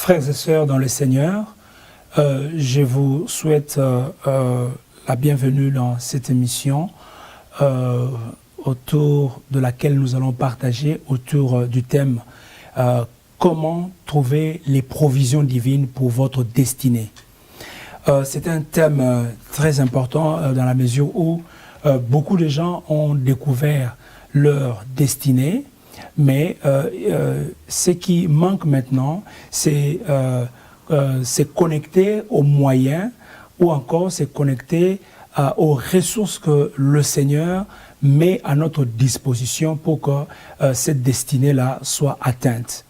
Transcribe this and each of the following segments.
Frères et sœurs dans le Seigneur, je vous souhaite la bienvenue dans cette émission autour de laquelle nous allons partager autour du thème comment trouver les provisions divines pour votre destinée. C'est un thème très important dans la mesure où beaucoup de gens ont découvert leur destinée, mais ce qui manque maintenant, c'est connecter aux moyens ou encore c'est connecter aux ressources que le Seigneur met à notre disposition pour que cette destinée-là soit atteinte.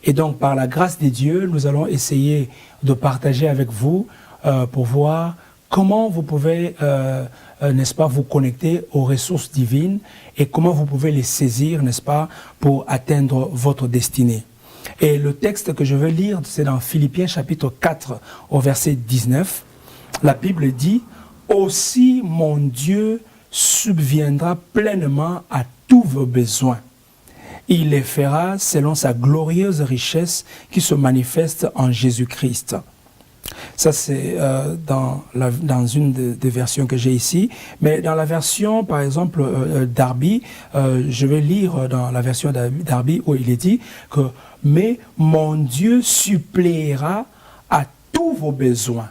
Et donc, par la grâce de Dieu, nous allons essayer de partager avec vous pour voir comment vous pouvez, n'est-ce pas, vous connecter aux ressources divines et comment vous pouvez les saisir, n'est-ce pas, pour atteindre votre destinée. Et le texte que je veux lire, c'est dans Philippiens chapitre 4 au verset 19. La Bible dit « Aussi mon Dieu subviendra pleinement à tous vos besoins. Il les fera selon sa glorieuse richesse qui se manifeste en Jésus-Christ. » Ça, c'est dans une des versions que j'ai ici. Mais dans la version, par exemple, Darby, je vais lire dans la version Darby où il est dit que « Mais mon Dieu suppléera à tous vos besoins,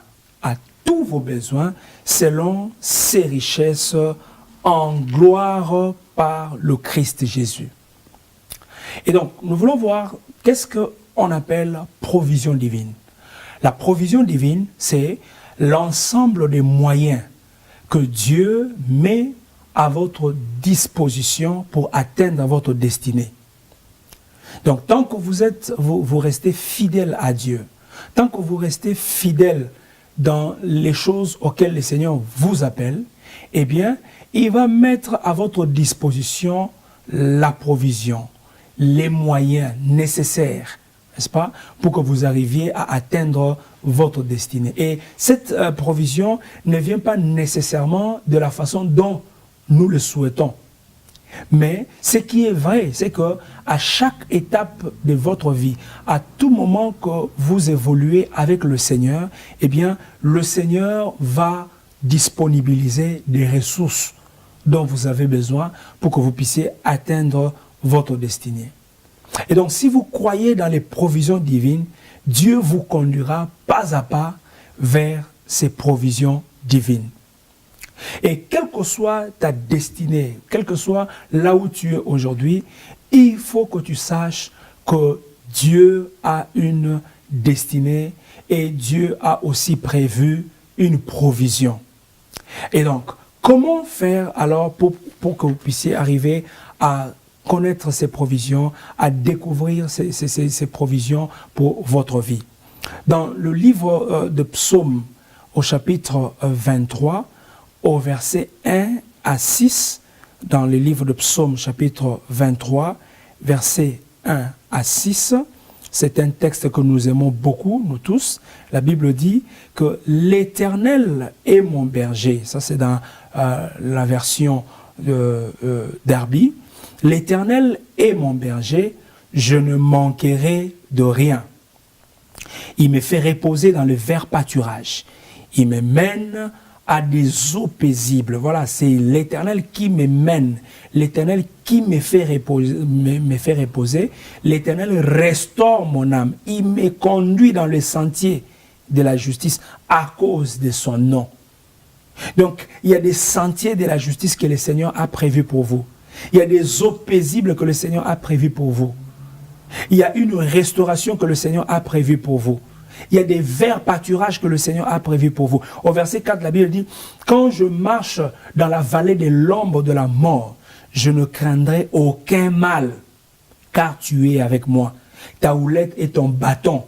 selon ses richesses en gloire par le Christ Jésus. » Et donc, nous voulons voir qu'est-ce qu'on appelle provision divine. La provision divine, c'est l'ensemble des moyens que Dieu met à votre disposition pour atteindre votre destinée. Donc, tant que vous restez fidèle à Dieu, tant que vous restez fidèle dans les choses auxquelles le Seigneur vous appelle, eh bien, il va mettre à votre disposition la provision, les moyens nécessaires, n'est-ce pas, pour que vous arriviez à atteindre votre destinée. Et cette provision ne vient pas nécessairement de la façon dont nous le souhaitons. Mais ce qui est vrai, c'est que à chaque étape de votre vie, à tout moment que vous évoluez avec le Seigneur, eh bien, le Seigneur va disponibiliser des ressources dont vous avez besoin pour que vous puissiez atteindre votre destinée. Et donc, si vous croyez dans les provisions divines, Dieu vous conduira pas à pas vers ces provisions divines. Et quelle que soit ta destinée, quel que soit là où tu es aujourd'hui, il faut que tu saches que Dieu a une destinée et Dieu a aussi prévu une provision. Et donc, comment faire alors pour que vous puissiez arriver à connaître ces provisions, à découvrir ces provisions pour votre vie? Dans le livre de Psaume, au chapitre 23, au verset 1 à 6, dans le livre de Psaume, chapitre 23, verset 1 à 6, c'est un texte que nous aimons beaucoup, nous tous. La Bible dit que l'Éternel est mon berger. Ça, c'est dans la version Darby. L'Éternel est mon berger, je ne manquerai de rien. Il me fait reposer dans le vert pâturage. Il me mène à des eaux paisibles. Voilà, c'est l'Éternel qui me mène. L'Éternel qui me fait reposer. L'Éternel restaure mon âme. Il me conduit dans le sentier de la justice à cause de son nom. Donc, il y a des sentiers de la justice que le Seigneur a prévus pour vous. Il y a des eaux paisibles que le Seigneur a prévues pour vous. Il y a une restauration que le Seigneur a prévue pour vous. Il y a des verts pâturages que le Seigneur a prévus pour vous. Au verset 4, la Bible dit « Quand je marche dans la vallée de l'ombre de la mort, je ne craindrai aucun mal, car tu es avec moi. Ta houlette et ton bâton,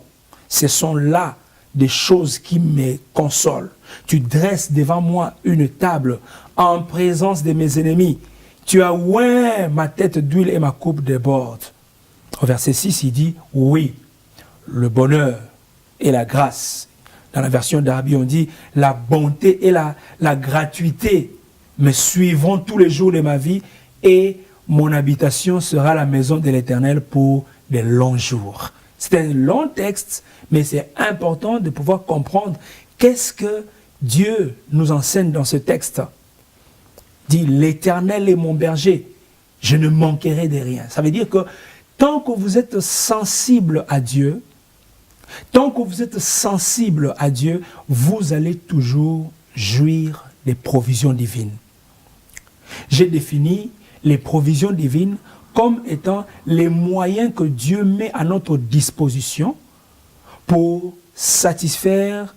ce sont là des choses qui me consolent. Tu dresses devant moi une table en présence de mes ennemis. Tu as oint ma tête d'huile et ma coupe déborde. » Au verset 6, il dit « Oui, le bonheur et la grâce. » Dans la version d'Arabie, on dit « La bonté et la gratuité me suivront tous les jours de ma vie et mon habitation sera la maison de l'Éternel pour de longs jours. » C'est un long texte, mais c'est important de pouvoir comprendre qu'est-ce que Dieu nous enseigne dans ce texte. Dit, l'Éternel est mon berger, je ne manquerai de rien. Ça veut dire que tant que vous êtes sensible à Dieu, vous allez toujours jouir des provisions divines. J'ai défini les provisions divines comme étant les moyens que Dieu met à notre disposition pour satisfaire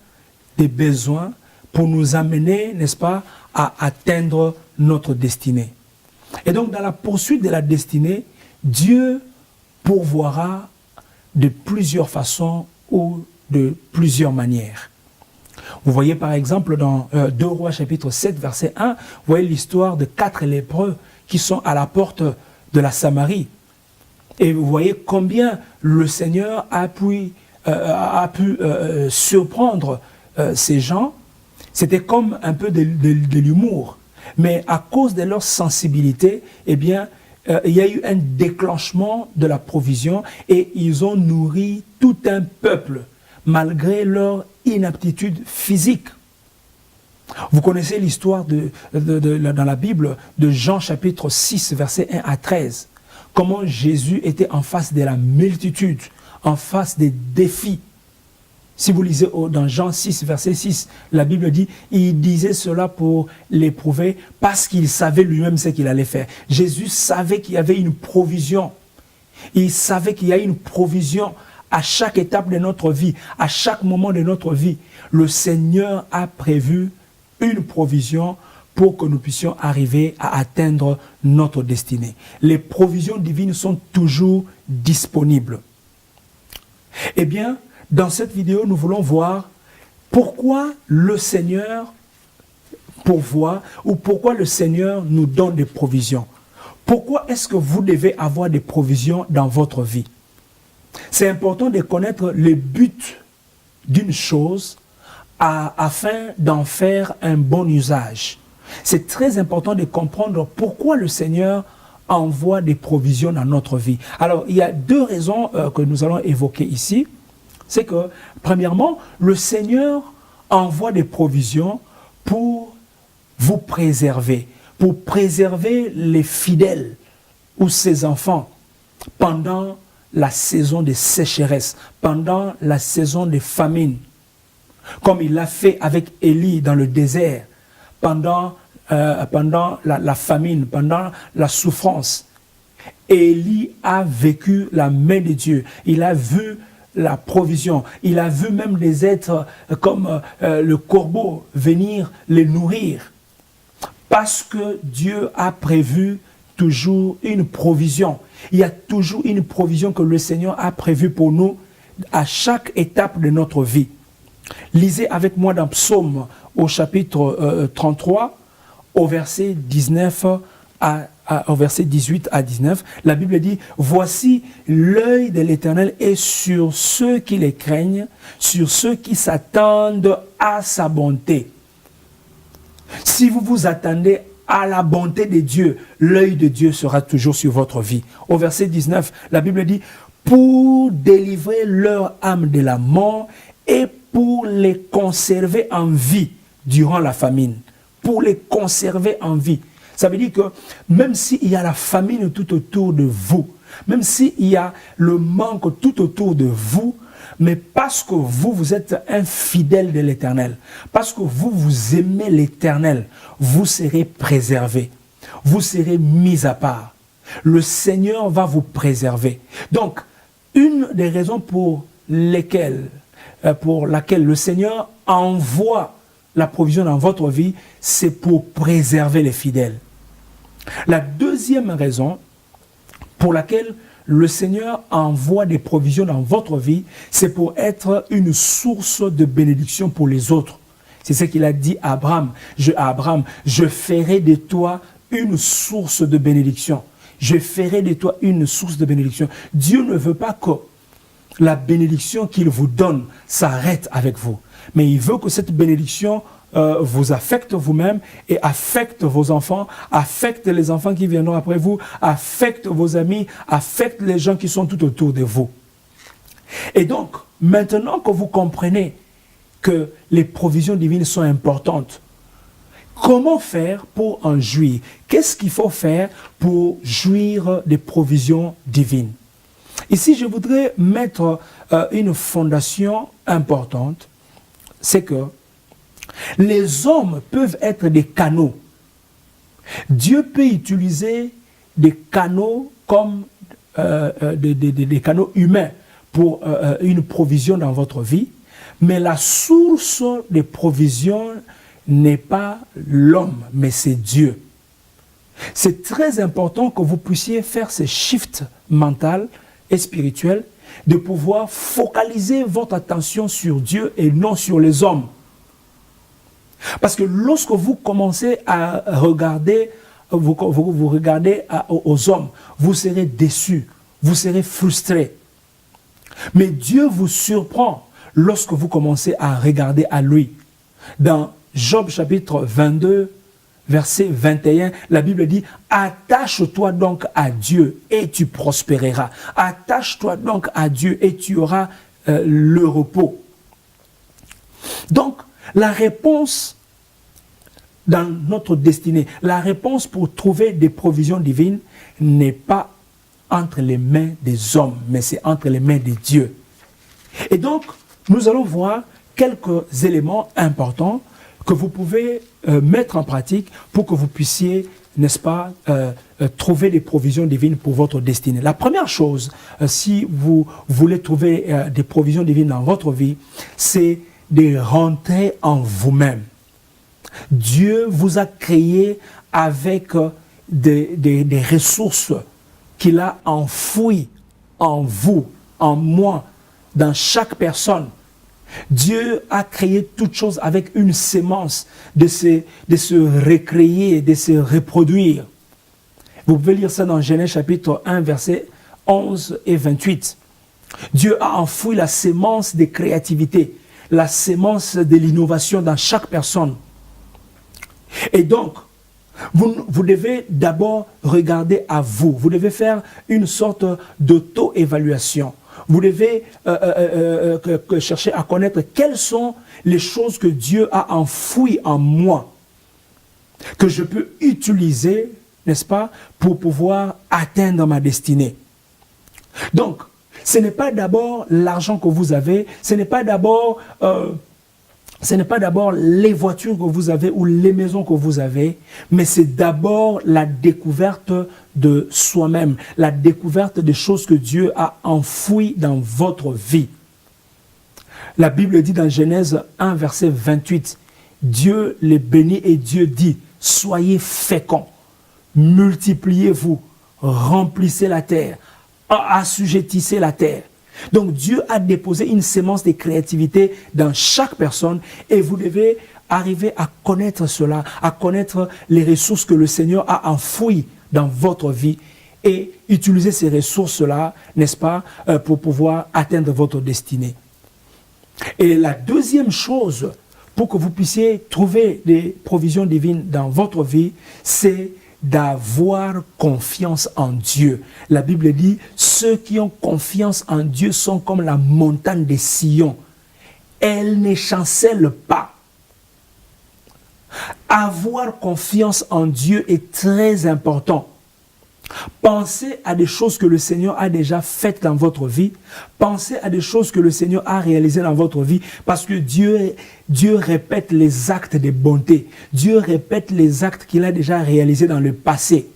des besoins, pour nous amener, n'est-ce pas, à atteindre notre destinée. Et donc, dans la poursuite de la destinée, Dieu pourvoira de plusieurs façons ou de plusieurs manières. Vous voyez par exemple dans 2 Rois chapitre 7 verset 1, vous voyez l'histoire de 4 lépreux qui sont à la porte de la Samarie. Et vous voyez combien le Seigneur a pu surprendre ces gens. C'était comme un peu de l'humour. Mais à cause de leur sensibilité, eh bien, il y a eu un déclenchement de la provision et ils ont nourri tout un peuple, malgré leur inaptitude physique. Vous connaissez l'histoire dans la Bible de Jean chapitre 6, versets 1 à 13. Comment Jésus était en face de la multitude, en face des défis. Si vous lisez dans Jean 6, verset 6, la Bible dit, il disait cela pour l'éprouver parce qu'il savait lui-même ce qu'il allait faire. Jésus savait qu'il y avait une provision. Il savait qu'il y a une provision à chaque étape de notre vie, à chaque moment de notre vie. Le Seigneur a prévu une provision pour que nous puissions arriver à atteindre notre destinée. Les provisions divines sont toujours disponibles. Eh bien, dans cette vidéo, nous voulons voir pourquoi le Seigneur pourvoit ou pourquoi le Seigneur nous donne des provisions. Pourquoi est-ce que vous devez avoir des provisions dans votre vie? C'est important de connaître le but d'une chose afin d'en faire un bon usage. C'est très important de comprendre pourquoi le Seigneur envoie des provisions dans notre vie. Alors, il y a 2 raisons que nous allons évoquer ici. C'est que, premièrement, le Seigneur envoie des provisions pour vous préserver, pour préserver les fidèles ou ses enfants pendant la saison de sécheresse, pendant la saison de famine, comme il l'a fait avec Élie dans le désert, pendant la famine, pendant la souffrance. Élie a vécu la main de Dieu, il a vu la provision. Il a vu même des êtres comme le corbeau venir les nourrir. Parce que Dieu a prévu toujours une provision. Il y a toujours une provision que le Seigneur a prévue pour nous à chaque étape de notre vie. Lisez avec moi dans Psaume au chapitre 33, au verset 19 au verset 18 à 19, la Bible dit, « Voici l'œil de l'Éternel est sur ceux qui les craignent, sur ceux qui s'attendent à sa bonté. » Si vous vous attendez à la bonté de Dieu, l'œil de Dieu sera toujours sur votre vie. Au verset 19, la Bible dit, « Pour délivrer leur âme de la mort et pour les conserver en vie durant la famine. » Pour les conserver en vie. Ça veut dire que même s'il y a la famine tout autour de vous, même s'il y a le manque tout autour de vous, mais parce que vous êtes un fidèle de l'Éternel, parce que vous aimez l'Éternel, vous serez préservé, vous serez mis à part. Le Seigneur va vous préserver. Donc, une des raisons pour laquelle le Seigneur envoie la provision dans votre vie, c'est pour préserver les fidèles. La deuxième raison pour laquelle le Seigneur envoie des provisions dans votre vie, c'est pour être une source de bénédiction pour les autres. C'est ce qu'il a dit à Abraham. Je ferai de toi une source de bénédiction. Je ferai de toi une source de bénédiction. Dieu ne veut pas que la bénédiction qu'il vous donne s'arrête avec vous. Mais il veut que cette bénédiction vous affecte vous-même et affecte vos enfants, affecte les enfants qui viendront après vous, affecte vos amis, affecte les gens qui sont tout autour de vous. Et donc, maintenant que vous comprenez que les provisions divines sont importantes, comment faire pour en jouir? Qu'est-ce qu'il faut faire pour jouir des provisions divines? Ici, je voudrais mettre une fondation importante, c'est que les hommes peuvent être des canaux. Dieu peut utiliser des canaux comme des canaux humains pour une provision dans votre vie, mais la source des provisions n'est pas l'homme, mais c'est Dieu. C'est très important que vous puissiez faire ce shift mental et spirituel, de pouvoir focaliser votre attention sur Dieu et non sur les hommes. Parce que lorsque vous commencez à regarder, vous regardez aux hommes, vous serez déçus, vous serez frustrés. Mais Dieu vous surprend lorsque vous commencez à regarder à lui. Dans Job chapitre 22, verset 21, la Bible dit « Attache-toi donc à Dieu et tu prospéreras. Attache-toi donc à Dieu et tu auras le repos. » Donc, la réponse dans notre destinée, la réponse pour trouver des provisions divines n'est pas entre les mains des hommes, mais c'est entre les mains de Dieu. Et donc, nous allons voir quelques éléments importants que vous pouvez mettre en pratique pour que vous puissiez, n'est-ce pas, trouver des provisions divines pour votre destinée. La première chose, si vous voulez trouver des provisions divines dans votre vie, c'est de rentrer en vous-même. Dieu vous a créé avec des ressources qu'il a enfouies en vous, en moi, dans chaque personne. Dieu a créé toutes choses avec une sémence de se recréer, de se reproduire. Vous pouvez lire ça dans Genèse chapitre 1, versets 11 et 28. Dieu a enfoui la sémence de créativité, la sémence de l'innovation dans chaque personne. Et donc, vous devez d'abord regarder à vous. Vous devez faire une sorte d'auto-évaluation. Vous devez chercher à connaître quelles sont les choses que Dieu a enfouies en moi, que je peux utiliser, n'est-ce pas, pour pouvoir atteindre ma destinée. Donc, ce n'est pas d'abord l'argent que vous avez, ce n'est pas d'abord les voitures que vous avez ou les maisons que vous avez, mais c'est d'abord la découverte de soi-même, la découverte des choses que Dieu a enfouies dans votre vie. La Bible dit dans Genèse 1, verset 28, Dieu les bénit et Dieu dit, soyez féconds, multipliez-vous, remplissez la terre, assujettissez la terre. Donc Dieu a déposé une sémence de créativité dans chaque personne et vous devez arriver à connaître cela, à connaître les ressources que le Seigneur a enfouies dans votre vie et utiliser ces ressources-là, n'est-ce pas, pour pouvoir atteindre votre destinée. Et la deuxième chose pour que vous puissiez trouver des provisions divines dans votre vie, c'est d'avoir confiance en Dieu. La Bible dit, ceux qui ont confiance en Dieu sont comme la montagne de Sion. Elle ne chancelle pas. Avoir confiance en Dieu est très important. Pensez à des choses que le Seigneur a déjà faites dans votre vie. Pensez à des choses que le Seigneur a réalisées dans votre vie. Parce que Dieu répète les actes de bonté. Dieu répète les actes qu'il a déjà réalisés dans le passé.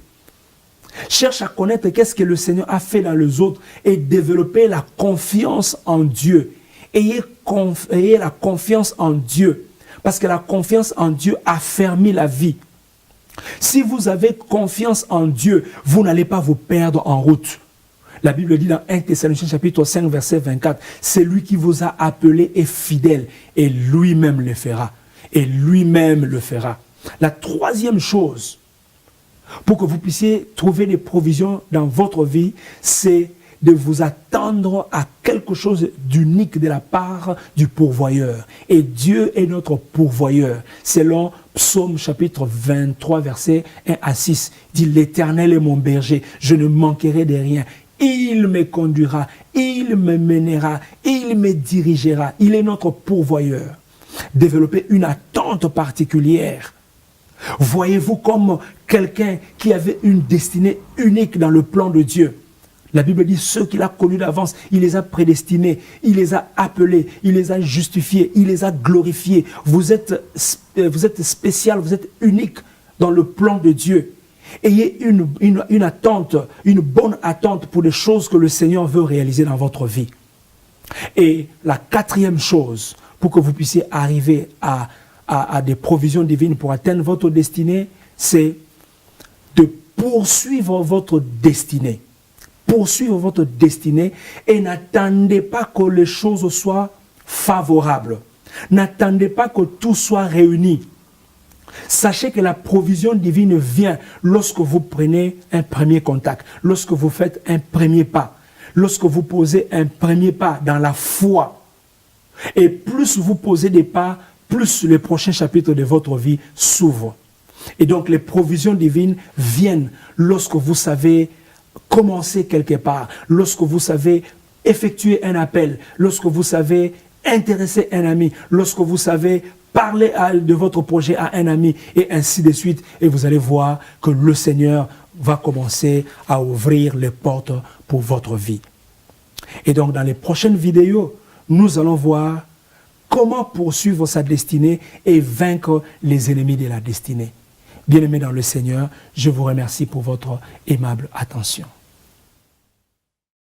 Cherche à connaître qu'est-ce que le Seigneur a fait dans les autres et développer la confiance en Dieu. Ayez la confiance en Dieu. Parce que la confiance en Dieu affermit la vie. Si vous avez confiance en Dieu, vous n'allez pas vous perdre en route. La Bible dit dans 1 Thessaloniciens chapitre 5 verset 24, c'est lui qui vous a appelé est fidèle et lui-même le fera. Et lui-même le fera. La troisième chose, pour que vous puissiez trouver des provisions dans votre vie, c'est de vous attendre à quelque chose d'unique de la part du pourvoyeur. Et Dieu est notre pourvoyeur. Selon Psaume chapitre 23, versets 1 à 6, dit « L'Éternel est mon berger, je ne manquerai de rien. Il me conduira il me mènera, il me dirigera, il est notre pourvoyeur. Développer une attente particulière. Voyez-vous comme quelqu'un qui avait une destinée unique dans le plan de Dieu. La Bible dit, ceux qu'il a connus d'avance, il les a prédestinés, il les a appelés, il les a justifiés, il les a glorifiés. Vous êtes spécial, vous êtes unique dans le plan de Dieu. Ayez une attente, une bonne attente pour les choses que le Seigneur veut réaliser dans votre vie. Et la quatrième chose, pour que vous puissiez arriver à des provisions divines pour atteindre votre destinée, c'est de poursuivre votre destinée. Poursuivre votre destinée et n'attendez pas que les choses soient favorables. N'attendez pas que tout soit réuni. Sachez que la provision divine vient lorsque vous prenez un premier contact, lorsque vous faites un premier pas, lorsque vous posez un premier pas dans la foi. Et plus vous posez des pas, plus les prochains chapitres de votre vie s'ouvrent. Et donc les provisions divines viennent lorsque vous savez commencer quelque part, lorsque vous savez effectuer un appel, lorsque vous savez intéresser un ami, lorsque vous savez parler de votre projet à un ami, et ainsi de suite. Et vous allez voir que le Seigneur va commencer à ouvrir les portes pour votre vie. Et donc, dans les prochaines vidéos, nous allons voir comment poursuivre sa destinée et vaincre les ennemis de la destinée. Bien-aimés dans le Seigneur, je vous remercie pour votre aimable attention.